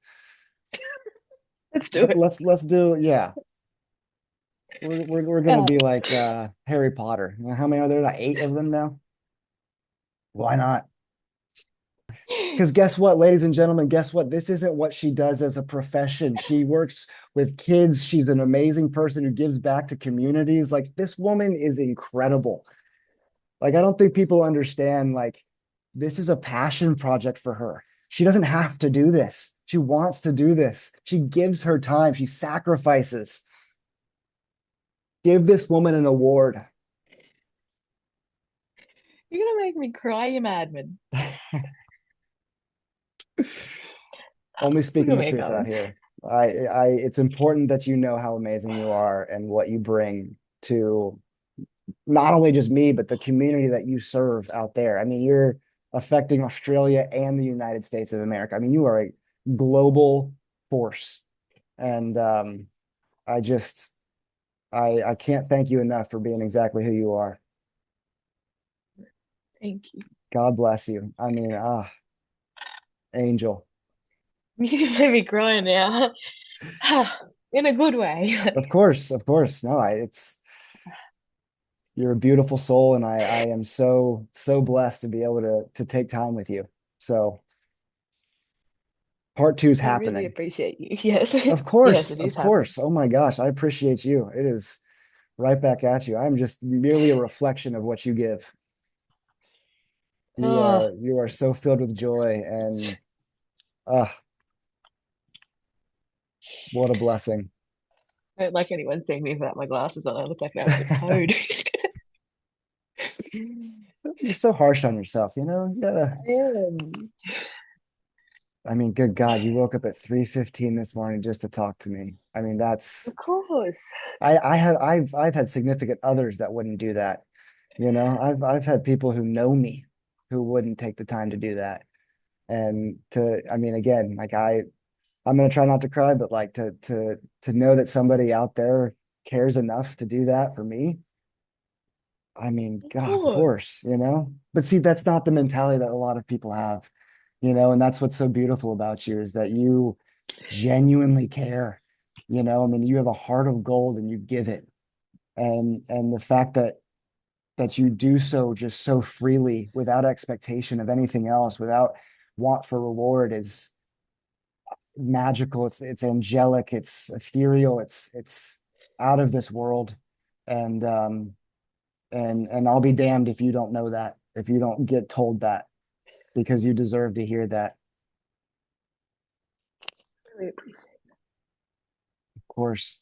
let's do it. Let's do, yeah. We're gonna Yeah. be like Harry Potter. How many are there? Like eight of them now. Why not? Because guess what, ladies and gentlemen, guess what? This isn't what she does as a profession. She works with kids. She's an amazing person who gives back to communities. Like this woman is incredible. Like I don't think people understand, like this is a passion project for her. She doesn't have to do this. She wants to do this. She gives her time. She sacrifices. Give this woman an award. You're gonna make me cry, you madman. Only Look speaking at the me truth out going. here. It's important that you know how amazing you are and what you bring to not only just me, but the community that you serve out there. I mean, you're affecting Australia and the United States of America. I mean, you are a global force. And I just, I can't thank you enough for being exactly who you are. Thank you. God bless you. I mean, angel. You made me cry now. In a good way. Of course, of course. No, you're a beautiful soul, and I am so, so blessed to be able to take time with you. So part two is I really happening. appreciate you. Yes. Of Yes, course, it of is happening. course. Oh my gosh, I appreciate you. It is right back at you. I'm just merely a reflection of what you give. You Oh, are you are so filled with joy, and ah, what a blessing. I don't like anyone seeing me without my glasses on. I look like an absolute toad. You're so harsh on yourself, you know? Yeah. I am. I mean, good God, you woke up at 3:15 this morning just to talk to me. I mean, Of course. I've had significant others that wouldn't do that. I've had people who know me who wouldn't take the time to do that. And I mean, again, like I'm gonna try not to cry, but like to know that somebody out there cares enough to do that for me. I mean, Of God, of course. course. But see, that's not the mentality that a lot of people have. And that's what's so beautiful about you is that you genuinely care. You know, I mean, you have a heart of gold and you give it. And the fact that you do so just so freely without expectation of anything else, without want for reward is magical. It's angelic, it's ethereal, it's out of this world. And and I'll be damned if you don't know that, if you don't get told that, because you deserve to hear that, Really appreciate of course.